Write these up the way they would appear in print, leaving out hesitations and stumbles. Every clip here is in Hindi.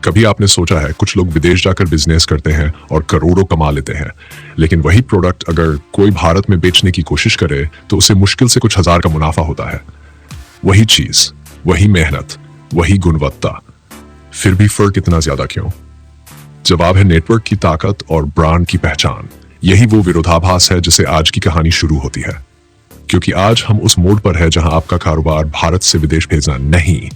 कभी आपने सोचा है कुछ लोग विदेश जाकर बिजनेस करते हैं और करोड़ों कमा लेते हैं, लेकिन वही प्रोडक्ट अगर कोई भारत में बेचने की कोशिश करे तो उसे मुश्किल से कुछ हजार का मुनाफा होता है। वही चीज, वही मेहनत, वही गुणवत्ता, फिर भी फर्क इतना ज्यादा क्यों? जवाब है नेटवर्क की ताकत और ब्रांड की पहचान। यही वो विरोधाभास है जिसे आज की कहानी शुरू होती है, क्योंकि आज हम उस मोड़ पर है जहां आपका कारोबार भारत से विदेश भेजना नहीं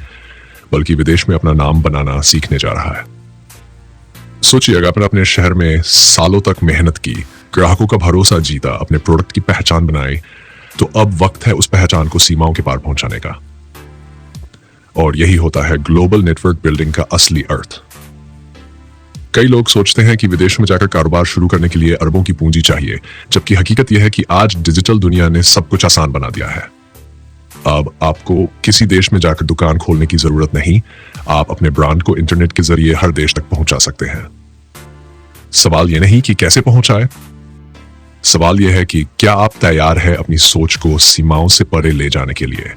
बल्कि विदेश में अपना नाम बनाना सीखने जा रहा है। सोचिए, अगर आपने अपने शहर में सालों तक मेहनत की, ग्राहकों का भरोसा जीता, अपने प्रोडक्ट की पहचान बनाई, तो अब वक्त है उस पहचान को सीमाओं के पार पहुंचाने का। और यही होता है ग्लोबल नेटवर्क बिल्डिंग का असली अर्थ। कई लोग सोचते हैं कि विदेश में जाकर कारोबार शुरू करने के लिए अरबों की पूंजी चाहिए, जबकि हकीकत यह है कि आज डिजिटल दुनिया ने सब कुछ आसान बना दिया है। अब आपको किसी देश में जाकर दुकान खोलने की जरूरत नहीं, आप अपने ब्रांड को इंटरनेट के जरिए हर देश तक पहुंचा सकते हैं। सवाल यह नहीं कि कैसे पहुंचाए, सवाल यह है कि क्या आप तैयार है अपनी सोच को सीमाओं से परे ले जाने के लिए।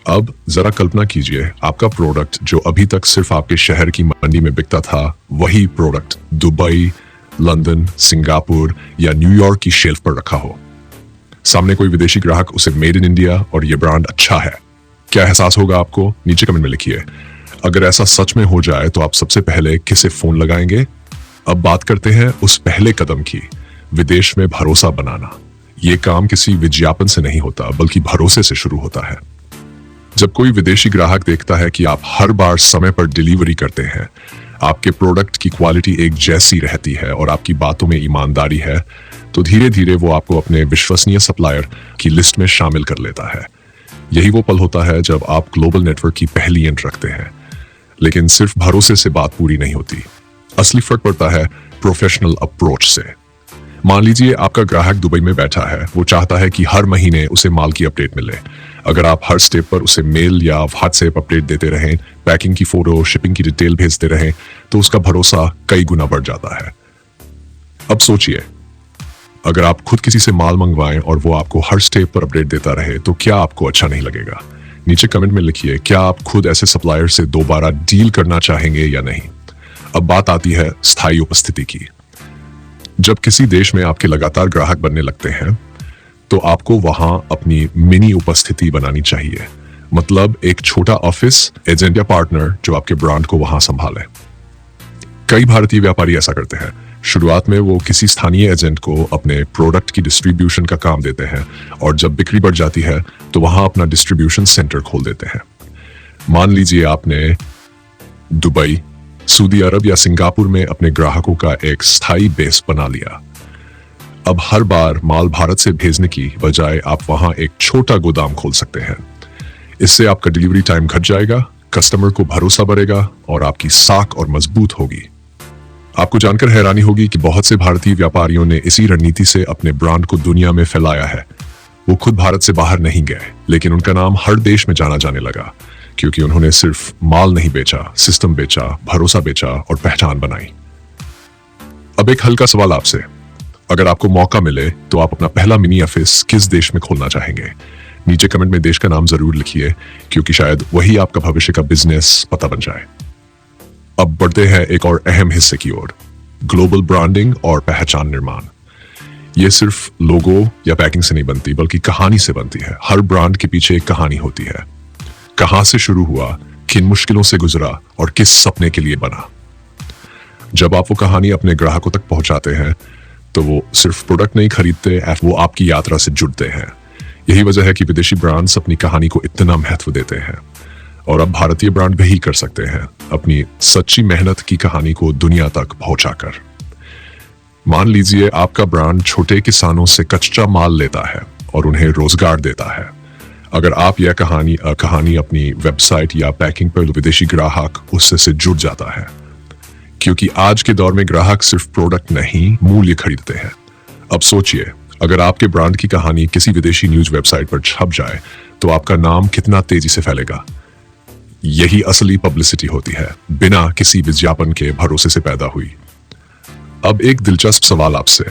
अब जरा कल्पना कीजिए, आपका प्रोडक्ट जो अभी तक सिर्फ आपके शहर की मंडी में बिकता था, वही प्रोडक्ट दुबई, लंदन, सिंगापुर या न्यूयॉर्क की शेल्फ पर रखा हो। सामने कोई विदेशी ग्राहक उसे मेड इन इंडिया और ये ब्रांड अच्छा है। क्या एहसास होगा आपको? नीचे कमेंट में लिखिए। अगर ऐसा सच में हो जाए तो आप सबसे पहले किसे फोन लगाएंगे? अब बात करते हैं उस पहले कदम की, विदेश में भरोसा बनाना। ये काम किसी विज्ञापन से नहीं होता बल्कि भरोसे से शुरू होता है। जब कोई विदेशी ग्राहक देखता है कि आप हर बार समय पर डिलीवरी करते हैं, आपके प्रोडक्ट की क्वालिटी एक जैसी रहती है और आपकी बातों में ईमानदारी है, तो धीरे धीरे वो आपको अपने विश्वसनीय सप्लायर की लिस्ट में शामिल कर लेता है। यही वो पल होता है जब आप ग्लोबल नेटवर्क की पहली एंट्री रखते हैं। लेकिन सिर्फ भरोसे से बात पूरी नहीं होती, असली फर्क पड़ता है प्रोफेशनल अप्रोच से। मान लीजिए आपका ग्राहक दुबई में बैठा है, वो चाहता है कि हर महीने उसे माल की अपडेट मिले। अगर आप हर स्टेप पर उसे मेल या व्हाट्सएप अपडेट देते रहें, पैकिंग की फोटो, शिपिंग की डिटेल भेजते रहें, तो उसका भरोसा कई गुना बढ़ जाता है। अब सोचिए, अगर आप खुद किसी से माल मंगवाएं और वो आपको हर स्टेप पर अपडेट देता रहे, तो क्या आपको अच्छा नहीं लगेगा? नीचे कमेंट में लिखिए, क्या आप खुद ऐसे सप्लायर से दोबारा डील करना चाहेंगे या नहीं? अब बात आती है स्थायी उपस्थिति की। जब किसी देश में आपके लगातार ग्राहक बनने लगते हैं, तो आपको वहां अपनी मिनी उपस्थिति बनानी चाहिए। मतलब एक छोटा ऑफिस, एजेंट या पार्टनर जो आपके ब्रांड को वहां संभाले। कई भारतीय व्यापारी ऐसा करते हैं। शुरुआत में वो किसी स्थानीय एजेंट को अपने प्रोडक्ट की डिस्ट्रीब्यूशन का काम देते हैं और जब बिक्री बढ़ जाती है तो वहां अपना डिस्ट्रीब्यूशन सेंटर खोल देते हैं। मान लीजिए आपने दुबई, सऊदी अरब या सिंगापुर में अपने ग्राहकों का एक स्थायी बेस बना लिया। अब हर बार माल भारत से भेजने की बजाय आप वहां एक छोटा गोदाम खोल सकते हैं। इससे आपका डिलीवरी टाइम घट जाएगा, कस्टमर को भरोसा बढ़ेगा और आपकी साख और मजबूत होगी। आपको जानकर हैरानी होगी कि बहुत से भारतीय व्यापारियों ने इसी रणनीति से अपने ब्रांड को दुनिया में फैलाया है। वो खुद भारत से बाहर नहीं गए, लेकिन उनका नाम हर देश में जाना जाने लगा, क्योंकि उन्होंने सिर्फ माल नहीं बेचा, सिस्टम बेचा, भरोसा बेचा और पहचान बनाई। अब एक हल्का सवाल आपसे, अगर आपको मौका मिले तो आप अपना पहला मिनी ऑफिस किस देश में खोलना चाहेंगे? नीचे कमेंट में देश का नाम जरूर लिखिए, क्योंकि शायद वही आपका भविष्य का बिजनेस पता बन जाए। अब बढ़ते हैं एक और अहम हिस्से की ओर, ग्लोबल ब्रांडिंग और पहचान निर्माण। यह सिर्फ लोगो या पैकिंग से नहीं बनती, बल्कि कहानी से बनती है। हर ब्रांड के पीछे एक कहानी होती है। कहां से शुरू हुआ, किन मुश्किलों से गुजरा और किस सपने के लिए बना। जब आप वो कहानी अपने ग्राहकों तक पहुंचाते हैं, तो वो सिर्फ प्रोडक्ट नहीं खरीदते, वो आपकी यात्रा से जुड़ते हैं। यही वजह है कि विदेशी ब्रांड्स अपनी कहानी को इतना महत्व देते हैं, और अब भारतीय ब्रांड भी कर सकते हैं, अपनी सच्ची मेहनत की कहानी को दुनिया तक पहुंचाकर। मान लीजिए आपका ब्रांड छोटे किसानों से कच्चा माल लेता है और उन्हें रोजगार देता है। अगर आप यह कहानी अपनी वेबसाइट या पैकिंग पर विदेशी ग्राहक उससे से जुड़ जाता है, क्योंकि आज के दौर में ग्राहक सिर्फ प्रोडक्ट नहीं, मूल्य खरीदते हैं। अब सोचिए, अगर आपके ब्रांड की कहानी किसी विदेशी न्यूज वेबसाइट पर छप जाए, तो आपका नाम कितना तेजी से फैलेगा। यही असली पब्लिसिटी होती है, बिना किसी विज्ञापन के भरोसे से पैदा हुई। अब एक दिलचस्प सवाल आपसे,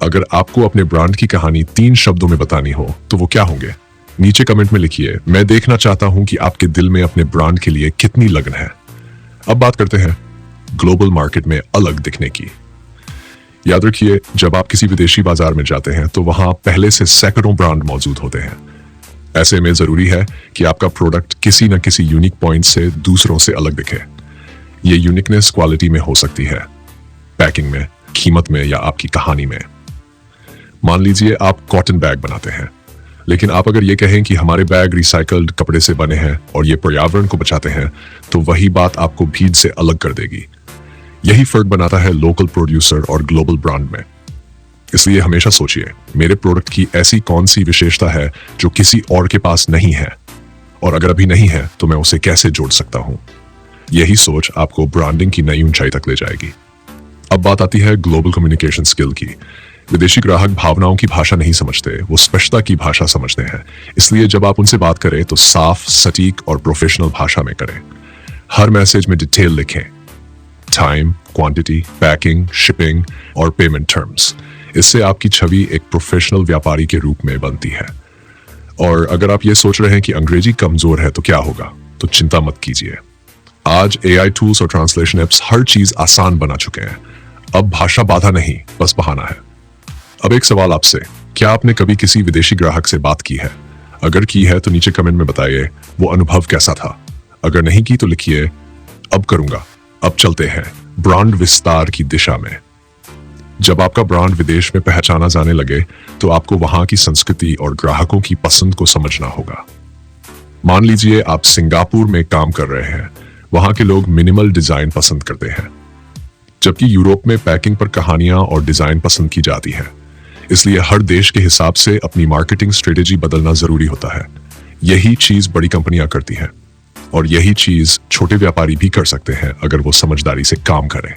अगर आपको अपने ब्रांड की कहानी 3 शब्दों में बतानी हो, तो वो क्या होंगे? नीचे कमेंट में लिखिए। मैं देखना चाहता हूं कि आपके दिल में अपने ब्रांड के लिए कितनी लगन है। अब बात करते हैं ग्लोबल मार्केट में अलग दिखने की। याद रखिए, जब आप किसी विदेशी बाजार में जाते हैं तो वहां पहले से सैकड़ों ब्रांड मौजूद होते हैं। ऐसे में जरूरी है कि आपका प्रोडक्ट किसी न किसी यूनिक पॉइंट से दूसरों से अलग दिखे। ये यूनिकनेस क्वालिटी में हो सकती है, पैकिंग में, कीमत में या आपकी कहानी में। मान लीजिए आप कॉटन बैग बनाते हैं, लेकिन आप अगर ये कहें कि हमारे बैग रिसाइकल्ड कपड़े से बने हैं और ये पर्यावरण को बचाते हैं, तो वही बात आपको भीड़ से अलग कर देगी। यही फर्क बनाता है लोकल प्रोड्यूसर और ग्लोबल ब्रांड में। इसलिए हमेशा सोचिए, मेरे प्रोडक्ट की ऐसी कौन सी विशेषता है जो किसी और के पास नहीं है, और अगर अभी नहीं है तो मैं उसे कैसे जोड़ सकता हूं। यही सोच आपको ब्रांडिंग की नई ऊंचाई तक ले जाएगी। अब बात आती है ग्लोबल कम्युनिकेशन स्किल की। विदेशी ग्राहक भावनाओं की भाषा नहीं समझते, वो स्पष्टता की भाषा समझते हैं। इसलिए जब आप उनसे बात करें तो साफ, सटीक और प्रोफेशनल भाषा में करें। हर मैसेज में डिटेल लिखें, टाइम, क्वांटिटी, पैकिंग, शिपिंग और पेमेंट टर्म्स। इससे आपकी छवि एक प्रोफेशनल व्यापारी के रूप में बनती है। और अगर आप ये सोच रहे हैं कि अंग्रेजी कमजोर है तो क्या होगा, तो चिंता मत कीजिए। आज AI टूल्स और ट्रांसलेशन एप्स हर चीज आसान बना चुके हैं। अब भाषा बाधा नहीं, बस बहाना है। अब एक सवाल आपसे, क्या आपने कभी किसी विदेशी ग्राहक से बात की है? अगर की है तो नीचे कमेंट में बताइए वो अनुभव कैसा था। अगर नहीं की तो लिखिए अब करूंगा। अब चलते हैं ब्रांड विस्तार की दिशा में। जब आपका ब्रांड विदेश में पहचाना जाने लगे तो आपको वहां की संस्कृति और ग्राहकों की पसंद को समझना होगा। मान लीजिए आप सिंगापुर में काम कर रहे हैं। वहां के लोग मिनिमल डिजाइन पसंद करते हैं, जबकि यूरोप में पैकिंग पर कहानियां और डिजाइन पसंद की जाती है। इसलिए हर देश के हिसाब से अपनी मार्केटिंग स्ट्रेटेजी बदलना जरूरी होता है। यही चीज बड़ी कंपनियां करती हैं, और यही चीज छोटे व्यापारी भी कर सकते हैं अगर वो समझदारी से काम करें।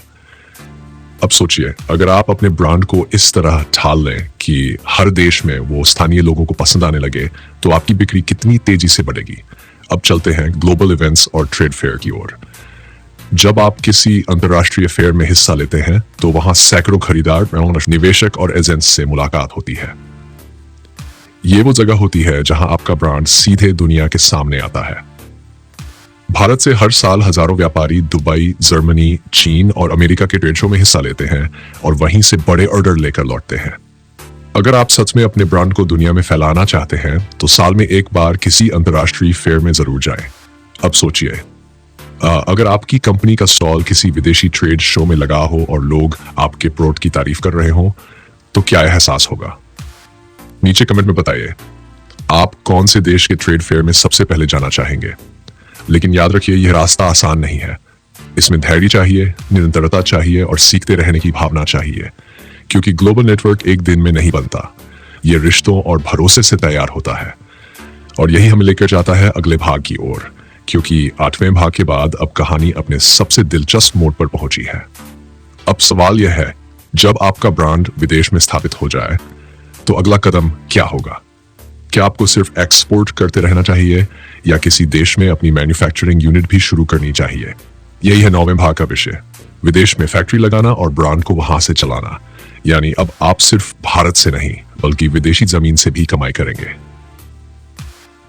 अब सोचिए, अगर आप अपने ब्रांड को इस तरह ढाल लें कि हर देश में वो स्थानीय लोगों को पसंद आने लगे, तो आपकी बिक्री कितनी तेजी से बढ़ेगी। अब चलते हैं ग्लोबल इवेंट्स और ट्रेड फेयर की ओर। जब आप किसी अंतर्राष्ट्रीय फेयर में हिस्सा लेते हैं तो वहां सैकड़ों खरीदार, निवेशक और एजेंट्स से मुलाकात होती है। ये वो जगह होती है जहां आपका ब्रांड सीधे दुनिया के सामने आता है। भारत से हर साल हजारों व्यापारी दुबई, जर्मनी, चीन और अमेरिका के ट्रेड शो में हिस्सा लेते हैं और वहीं से बड़े ऑर्डर लेकर लौटते हैं। अगर आप सच में अपने ब्रांड को दुनिया में फैलाना चाहते हैं तो साल में एक बार किसी अंतर्राष्ट्रीय फेयर में जरूर जाएं। अब सोचिए, अगर आपकी कंपनी का स्टॉल किसी विदेशी ट्रेड शो में लगा हो और लोग आपके प्रोडक्ट की तारीफ कर रहे हो, तो क्या एहसास होगा? नीचे कमेंट में बताइए आप कौन से देश के ट्रेड फेयर में सबसे पहले जाना चाहेंगे। लेकिन याद रखिए, यह रास्ता आसान नहीं है। इसमें धैर्य चाहिए, निरंतरता चाहिए और सीखते रहने की भावना चाहिए, क्योंकि ग्लोबल नेटवर्क एक दिन में नहीं बनता। ये रिश्तों और भरोसे से तैयार होता है। और यही हमें लेकर जाता है अगले भाग की ओर, क्योंकि 8वें भाग के बाद अब कहानी अपने सबसे दिलचस्प मोड़ पर पहुंची है। अब सवाल यह है, जब आपका ब्रांड विदेश में स्थापित हो जाए तो अगला कदम क्या होगा? क्या आपको सिर्फ एक्सपोर्ट करते रहना चाहिए या किसी देश में अपनी मैन्युफैक्चरिंग यूनिट भी शुरू करनी चाहिए? यही है 9वें भाग का विषय, विदेश में फैक्ट्री लगाना और ब्रांड को वहां से चलाना। यानी अब आप सिर्फ भारत से नहीं बल्कि विदेशी जमीन से भी कमाई करेंगे।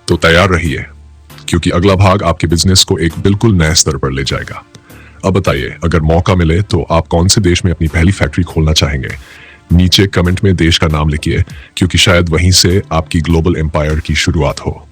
तो तैयार रहिए, क्योंकि अगला भाग आपके बिजनेस को एक बिल्कुल नए स्तर पर ले जाएगा। अब बताइए, अगर मौका मिले तो आप कौन से देश में अपनी पहली फैक्ट्री खोलना चाहेंगे? नीचे कमेंट में देश का नाम लिखिए, क्योंकि शायद वहीं से आपकी ग्लोबल एम्पायर की शुरुआत हो।